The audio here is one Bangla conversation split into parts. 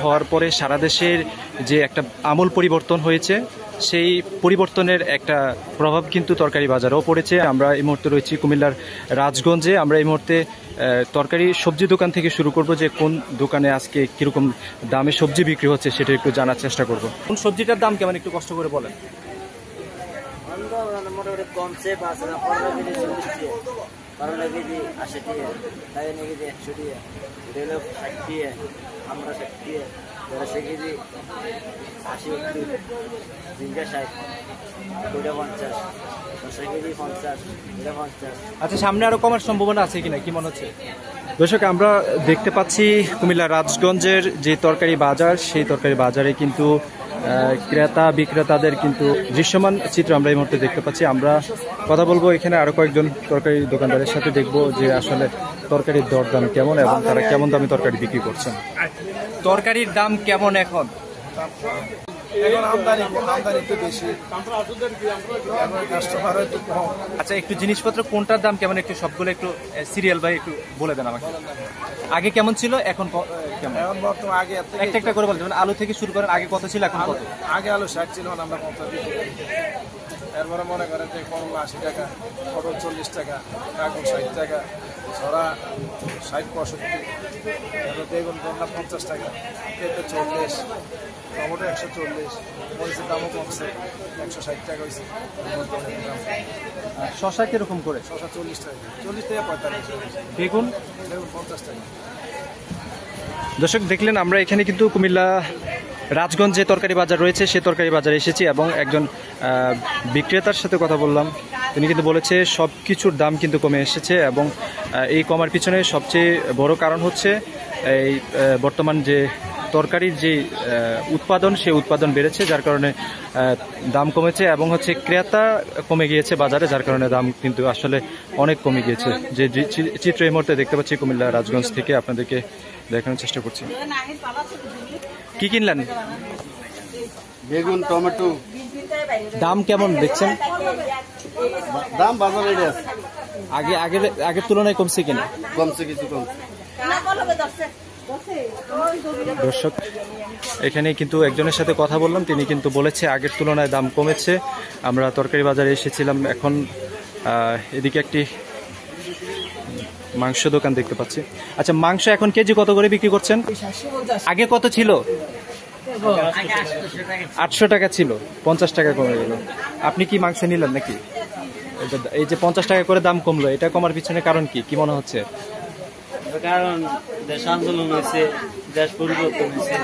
হওয়ার পরে সারা দেশের যে একটা আমূল পরিবর্তন হয়েছে, সেই পরিবর্তনের একটা প্রভাব কিন্তু তরকারি বাজারেও পড়েছে। আমরা এই মুহূর্তে রয়েছি কুমিল্লার রাজগঞ্জে। আমরা এই মুহূর্তে তরকারি সবজি দোকান থেকে শুরু করব, যে কোন দোকানে আজকে কীরকম দামে সবজি বিক্রি হচ্ছে সেটা একটু জানার চেষ্টা করব। কোন সবজিটার দাম কেমন একটু কষ্ট করে বলেন। আচ্ছা, সামনে আরো কমার সম্ভাবনা আছে কিনা, কি মনে হচ্ছে? দর্শক, আমরা দেখতে পাচ্ছি কুমিল্লা রাজগঞ্জের যে তরকারি বাজার, সেই তরকারি বাজারে কিন্তু ক্রেতা বিক্রেতাদের কিন্তু দৃশ্যমান চিত্র আমরা এই মুহূর্তে দেখতে পাচ্ছি। আমরা কথা বলবো এখানে আরো কয়েকজন তরকারি দোকানদারের সাথে, দেখব যে আসলে তরকারির দরদাম কেমন এবং তারা কেমন দামে তরকারি বিক্রি করছেন। তরকারির দাম কেমন এখন? আচ্ছা, একটু জিনিসপত্র কোনটার দাম কেমন একটু সবগুলো একটু সিরিয়াল বাই একটু বলে দেন আমাকে। আগে কেমন ছিল, এখন কেমন? এখন বর্তমানে আগে একটা একটা করে বলতে, আলু থেকে শুরু করেন, আগে কত ছিল এখন কত? আগে আলু 60 ছিল, আমরা 50। এরপরে মনে করেন যে করলা 80 টাকা, পটল 40 টাকা, কাকুর 60 টাকা, ছড়া 60-65, বেগুন 50 টাকা, পেঁপে 40, টমেটো 140, মরিচের দামও কমছে, 160 টাকা হয়েছে। শশা কিরকম করে? শশা 40 টাকা, 40 থেকে 45। বেগুন 50 টাকা। দর্শক, দেখলেন আমরা এখানে কিন্তু কুমিল্লা রাজগঞ্জ যে তরকারি বাজার রয়েছে, সে তরকারি বাজারে এসেছি এবং একজন বিক্রেতার সাথে কথা বললাম। তিনি কিন্তু বলেছে সব কিছুর দাম কিন্তু কমে এসেছে এবং এই কমার পিছনে সবচেয়ে বড় কারণ হচ্ছে এই বর্তমান যে তরকারির যে উৎপাদন, সেই উৎপাদন বেড়েছে, যার কারণে দাম কমেছে এবং হচ্ছে ক্রেতা কমে গিয়েছে বাজারে, যার কারণে দাম কিন্তু আসলে অনেক কমে গিয়েছে। যে চিত্র এই মুহূর্তে দেখতে পাচ্ছি কুমিল্লা রাজগঞ্জ থেকে, আপনাদেরকে দেখানোর চেষ্টা করছি। কি কিনলেন? বেগুন, টমেটো। দাম কেমন দেখছেন? দাম বাজারে আছে, আগের তুলনায় কমছে কিনা? কমছে, কিছু কমছে। দর্শক, এখানে কিন্তু একজনের সাথে কথা বললাম, তিনি কিন্তু বলেছে আগের তুলনায় দাম কমেছে। আমরা তরকারি বাজারে এসেছিলাম, এখন এদিকে একটি মাংস দোকান দেখতে পাচ্ছি। আচ্ছা, মাংস এখন কেজি কত করে বিক্রি করছেন? আগে কত ছিল? 800 টাকা ছিল, 50 টাকা কমে গেল। আপনি কি মাংস নিলেন নাকি? এই যে 50 টাকা করে দাম কমলো, এটা কমার পিছনে কারণ কি মনে হচ্ছে? কারণ দেশ আন্দোলন হয়েছে, দেশ পরিবর্তন হয়েছে,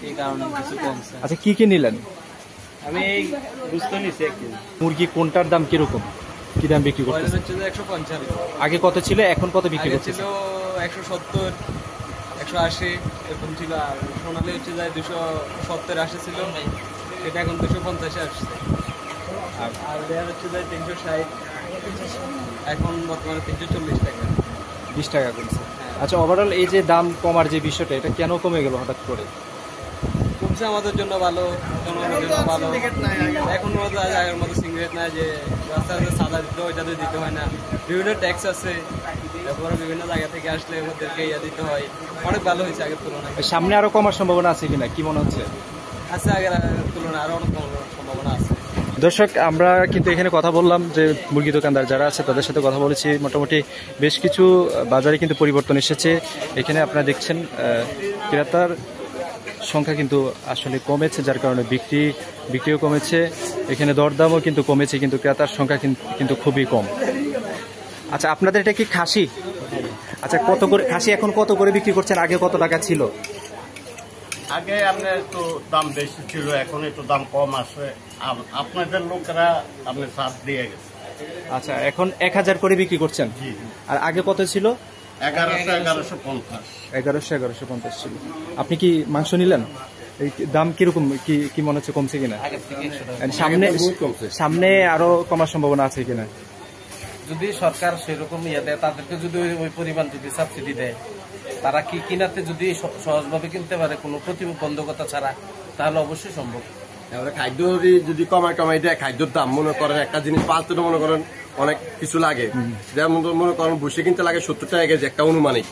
এই কারণে কিছু কমছে। আচ্ছা, কি নিলেন? আমি বুঝতে নিছি। মুরগি কোনটার দাম কিরকম, কি দাম বিক্রি করছে? 150। আগে কত ছিল, এখন কত বিক্রি করছে? ছিল 170, 180 এরকম ছিল। আর সোনালি হচ্ছে যায় 270-80 ছিল, এটা এখন 250 আসছে। আর দেয়ার হচ্ছে যায় 360, এখন বর্তমানে 340 টাকা, 20 টাকা কমছে। আচ্ছা, ওভারঅল এই যে দাম কমার যে বিষয়টা, এটা কেন কমে গেল হঠাৎ করে? কমছে আমাদের জন্য ভালো, জনগণের জন্য ভালো। এখন আগের মতো সিগারেট না যে রাস্তায় সাদা দিতে হয়, ওইটাতে দিতে হয় না। বিভিন্ন ট্যাক্স আছে, তারপরে বিভিন্ন জায়গা থেকে আসলে ওদেরকে দিতে হয়। অনেক ভালো হয়েছে আগের তুলনায়। সামনে আরো কমার সম্ভাবনা আছে কিনা, কি মনে হচ্ছে? আছে, আগের তুলনায় আরো অনেক কমার সম্ভাবনা আছে। দর্শক, আমরা কিন্তু এখানে কথা বললাম যে মুরগি দোকানদার যারা আছে তাদের সাথে কথা বলেছি। মোটামুটি বেশ কিছু বাজারে কিন্তু পরিবর্তন এসেছে। এখানে আপনারা দেখছেন ক্রেতার সংখ্যা কিন্তু আসলে কমেছে, যার কারণে বিক্রিও কমেছে। এখানে দরদামও কিন্তু কমেছে, কিন্তু ক্রেতার সংখ্যা কিন্তু খুবই কম। আচ্ছা, আপনাদের এটা কি খাসি? আচ্ছা, কত করে খাসি এখন কত করে বিক্রি করছেন? আগে কত টাকা ছিল? আগে আপনার একটু দাম বেশি ছিল, এখন একটু দাম কম আছে। আপনাদের লোকেরা আপনি সাথ দিয়ে গেছে। আচ্ছা, এখন 1000 করে বিক্রি করছেন। আর আগে কত ছিল? 1150 ছিল। আপনি কি মাংস নিলেন? এই দাম কিরকম, কি মনে হচ্ছে কমছে কিনা? সামনে আরো কমার সম্ভাবনা আছে কিনা? যদি সরকার সেরকম দেয়, তাদেরকে যদি ওই পরিমাণ যদি সাবসিডি দেয়, তারা কি কিনাতে যদি সহজভাবে কিনতে পারে কোনো প্রতিবন্ধকতা ছাড়া, তাহলে অবশ্যই সম্ভব। খাদ্য যদি কমাই দেয়, খাদ্যের দাম মনে করেন একটা জিনিস পালতে মনে করেন অনেক কিছু লাগে, যেমন মনে করেন বসে কিনতে লাগে 70 টাকা কেজি একটা অনুমানিক।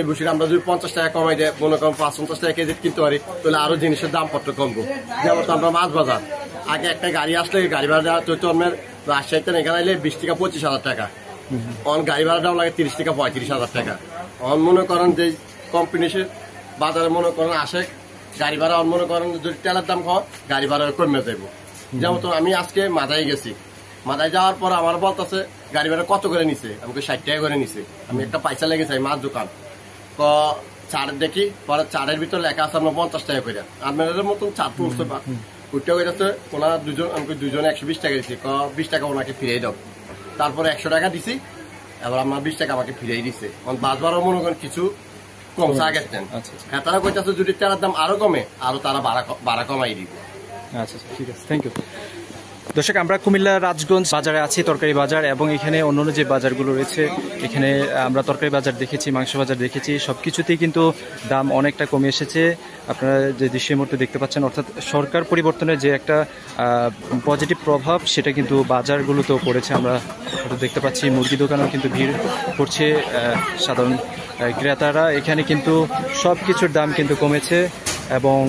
এই বসে আমরা যদি 50 টাকা কমাই দেয়, মনে করেন 50 টাকা কেজি কিনতে পারি, তাহলে আরো জিনিসের দামপত্র কমবো। যেমন আমরা মাছ বাজার আগে একটা গাড়ি আসলে গাড়ি ভাড়া চৈতন্যের রাজশাহীতে এখানে এলে 20 থেকে 25,000 টাকা, অন গাড়ি ভাড়াটাও লাগে 30 থেকে 35,000 টাকা। অন মনে করেন যে কম্পিটিশন বাজারে মনে করেন আসে গাড়ি ভাড়া, অন মনে করেন যদি তেলের দাম খাওয়া গাড়ি ভাড়া কমে যাবো। যেমন তো আমি আজকে মাথায় গেছি, মাথায় যাওয়ার পর আমার বলতেছে গাড়ি ভাড়া কত করে নিছে, আমাকে 60 টাকা করে নিছে। আমি একটা পয়সা লেগেছে মাছ দোকান চার দেখি, পরে চারের ভিতর লেখা আছে আমরা 50 টাকা করে। আপনাদের মতন চার পৌঁছতে পার উঠতে হয়ে যাচ্ছে। ওনারা দুজন, আমাকে দুজনে 120 টাকা দিচ্ছি, 20 টাকা ওনাকে ফিরিয়ে দাও। তারপরে 100 টাকা দিছি, এবার আমার 20 টাকা আমাকে ফিরিয়ে দিচ্ছে। বাসবারও মনে করেন কিছু কমছে আগের দেন। হ্যাঁ, তারা কইতেছে যদি তেলের দাম আরো কমে, আরো তারা ভাড়া কমাই দিবে। আচ্ছা, ঠিক আছে, থ্যাংক ইউ। দর্শক, আমরা কুমিল্লা রাজগঞ্জ বাজারে আছি, তরকারি বাজার, এবং এখানে অন্যান্য যে বাজারগুলো রয়েছে, এখানে আমরা তরকারি বাজার দেখেছি, মাংস বাজার দেখেছি, সব কিছুতেই কিন্তু দাম অনেকটা কমে এসেছে। আপনারা যে দৃশ্যের মধ্যে দেখতে পাচ্ছেন, অর্থাৎ সরকার পরিবর্তনের যে একটা পজিটিভ প্রভাব, সেটা কিন্তু বাজারগুলোতেও পড়েছে। আমরা দেখতে পাচ্ছি মুরগি দোকানেও কিন্তু ভিড় করছে সাধারণ ক্রেতারা। এখানে কিন্তু সব কিছুর দাম কিন্তু কমেছে, এবং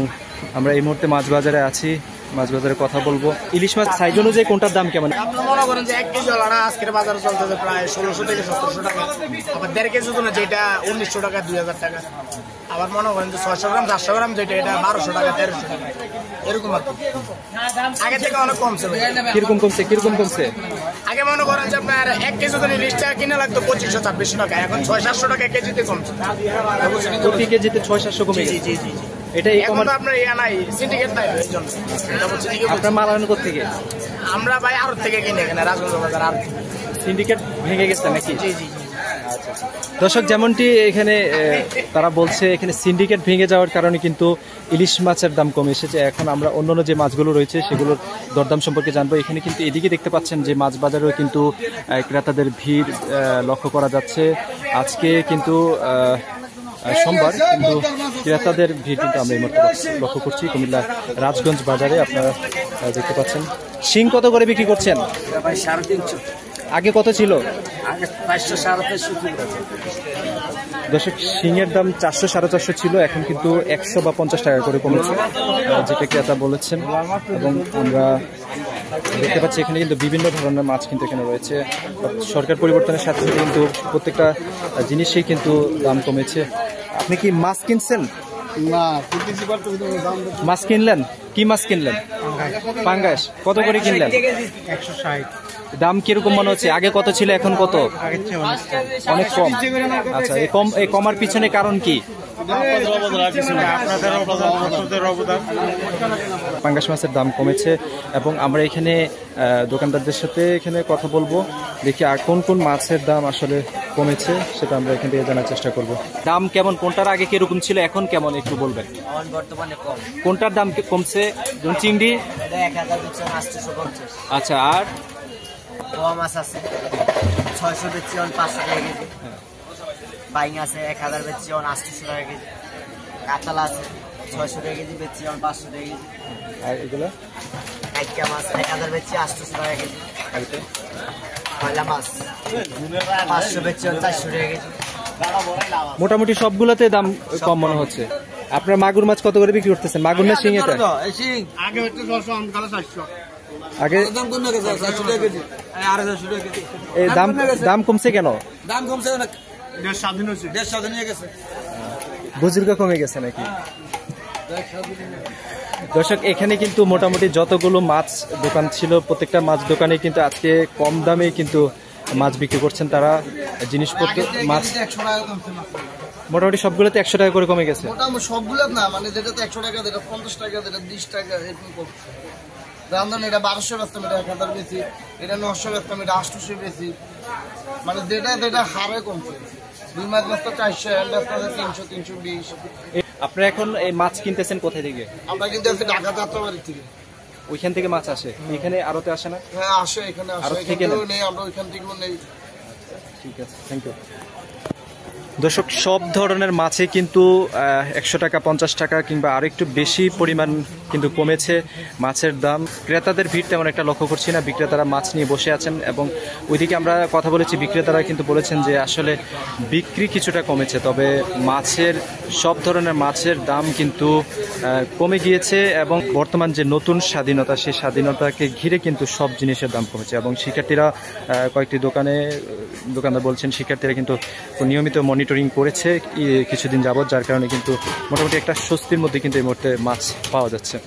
আমরা এই মুহূর্তে মাছ বাজারে আছি, মাছ বাজারে কথা বলবো। ইলিশ মাছ সাইজ অনুযায়ী কোনটার দাম কেমন? আপনার মনে করেন যে 1 কেজি ওলাটা আজকের বাজারে চলতেছে প্রায় 1600 থেকে 1700 টাকা। আবার 1.5 কেজি ওজন যেটা 1900 টাকা, 2000 টাকা। আবার মনে করেন যে 600 গ্রাম 400 গ্রাম যেটা এটা 1200 টাকা, 1300 টাকা, এরকম আর কি। আগে থেকে অনেক কমছে। কিরকম কমছে? আগে মনে করেন যে আপনার 1 কেজি ওজন ইলিশটা কিনা লাগতো 2500-2600 টাকা, এখন 600-700 টাকা কেজিতে কমছে। প্রতি কেজিতে 600-700 কমে গেছে। জি। এটা এখন তো আপনার ইয়া নাই, সিন্ডিকেট নাই, এই জন্য আপনার মাল আনেন কোত্থেকে? আমরা ভাই আড়ত থেকে কিনে এখানে রাজগঞ্জ বাজার আড়ত। সিন্ডিকেট ভেঙে গেছে নাকি? জি। দর্শক, যেমনটি এখানে তারা বলছে, এখানে সিন্ডিকেট ভেঙে যাওয়ার কারণে কিন্তু ইলিশ মাছের দাম কমে এসেছে। এখন আমরা অন্যান্য যে মাছগুলো রয়েছে সেগুলোর দরদাম সম্পর্কে জানবো। এখানে কিন্তু এদিকে দেখতে পাচ্ছেন যে মাছ বাজারেও কিন্তু ক্রেতাদের ভিড় লক্ষ্য করা যাচ্ছে। আজকে কিন্তু সোমবার, কিন্তু ক্রেতাদের ভিড় কিন্তু আমরা এই মুহূর্তে লক্ষ্য করছি কুমিল্লা রাজগঞ্জ বাজারে। আপনারা দেখতে পাচ্ছেন। শিং কত করে বিক্রি করছেন? 350। আগে কত ছিল? আগে 500-550 দর্শক, শিঙের দাম 400-450 ছিল, এখন কিন্তু 100 বা 50 টাকা করে কমেছে, যেটা ক্রেতা বলেছেন। এবং আমরা দেখতে পাচ্ছি এখানে কিন্তু বিভিন্ন ধরনের মাছ কিন্তু এখানে রয়েছে। সরকার পরিবর্তনের সাথে সাথে কিন্তু প্রত্যেকটা জিনিসেই কিন্তু দাম কমেছে। আপনি কি মাছ কিনছেন? না, মাছ কিনলেন? কি মাছ কিনলেন? পাঙ্গাস। কত করে কিনলেন? 160। দাম কিরকম মনে হচ্ছে? আগে কত ছিল, এখন কত? অনেক কম। আচ্ছা, এই কমার পিছনে কারণ কি? পাঙ্গাস মাছের দাম কমেছে, এবং আমরা এখানে দোকানদারদের সাথে এখানে কথা বলবো, দেখি আর কোন কোন মাছের দাম আসলে কমেছে সেটা আমরা এখান থেকে জানার চেষ্টা করব। দাম কেমন, কোনটার আগে কিরকম ছিল, এখন কেমন, একটু বলবেন? বর্তমানে কম। কোনটার দাম কমছে? চিংড়ি 1050। আচ্ছা, আর পোয়া মাছ আছে 600 বেচছি, 500 টাকা কেজি। বাইং আছে 1000 বেচছি, 800 টাকা কেজি। কাতল আছে 600 টাকা কেজি, বেচছি 500 টাকা কেজি। আর এগুলো কাইকা মাছ 1000 বেচছি, 800 টাকা কেজি। ময়লা মাছ 500 বেচছি, 400 টাকা কেজি। মোটামুটি সবগুলোতে দাম কম মনে হচ্ছে। আপনার মাগুর মাছ কত করে বিক্রি করতেছেন? মাগুর না শিং? এটা আগে হচ্ছে 600, আমি 400। আগে দাম কমে গেছে 400 টাকা কেজি, 800 টাকা কেজি। এই দাম কমছে কেন? দাম কমছে না, দেশ স্বাধীন হয়েছে, দেশ স্বাধীন হয়ে গেছে, বুজুর্গ কমে গেছে নাকি? দর্শক, এখানে কিন্তু মোটামুটি যতগুলো মাছ দোকান ছিল, প্রত্যেকটা মাছ দোকানে কিন্তু আজকে কম দামে কিন্তু মাছ বিক্রি করছেন তারা। জিনিসপত্র মাছ 100 টাকা কমছে মাছ। মোটামুটি সবগুলোতে 100 টাকা করে কমে গেছে। মোটামুটি সবগুলো না, মানে যেটা 100 টাকা, যেটা 50 টাকা, যেটা 20 টাকা, এরকম কমছে। রামদান এটা 1200 বেচতাম, এটা 1000 বেশি, এটা 900 বেচতাম, এটা 800 বেশি, মানে যেটা হারে কমছে। 2 মাছ বেচতে 400, বেচতে 300, 320। আপনারা এখন এই মাছ কিনতেছেন কোথায় থেকে? আমরা কিন্তু আছি ঢাকা যাত্রাবাড়ি থেকে। ওইখান থেকে মাছ আসে, এখানে আড়তে আসে না? হ্যাঁ, আসে, এখানে আসে, আড়ত থেকে এখানেও নেই, আমরা ওইখান থেকে নেই। ঠিক আছে, থ্যাংক ইউ। দর্শক, সব ধরনের মাছে কিন্তু 100 টাকা, 50 টাকা কিংবা আরো একটু বেশি পরিমাণ কিন্তু কমেছে মাছের দাম। ক্রেতাদের ভিড় তেমন একটা লক্ষ্য করছি না, বিক্রেতারা মাছ নিয়ে বসে আছেন এবং ওইদিকে আমরা কথা বলেছি, বিক্রেতারা কিন্তু বলেছেন যে আসলে বিক্রি কিছুটা কমেছে, তবে মাছের সব ধরনের মাছের দাম কিন্তু কমে গিয়েছে এবং বর্তমান যে নতুন স্বাধীনতা, সেই স্বাধীনতাকে ঘিরে কিন্তু সব জিনিসের দাম কমেছে এবং শিক্ষার্থীরা কয়েকটি দোকানদার বলছেন শিক্ষার্থীরা কিন্তু নিয়মিত মনিটরিং করেছে কিছুদিন যাবত, যার কারণে কিন্তু মোটামুটি একটা স্বস্তির মধ্যে কিন্তু এই মুহূর্তে মাছ পাওয়া যাচ্ছে।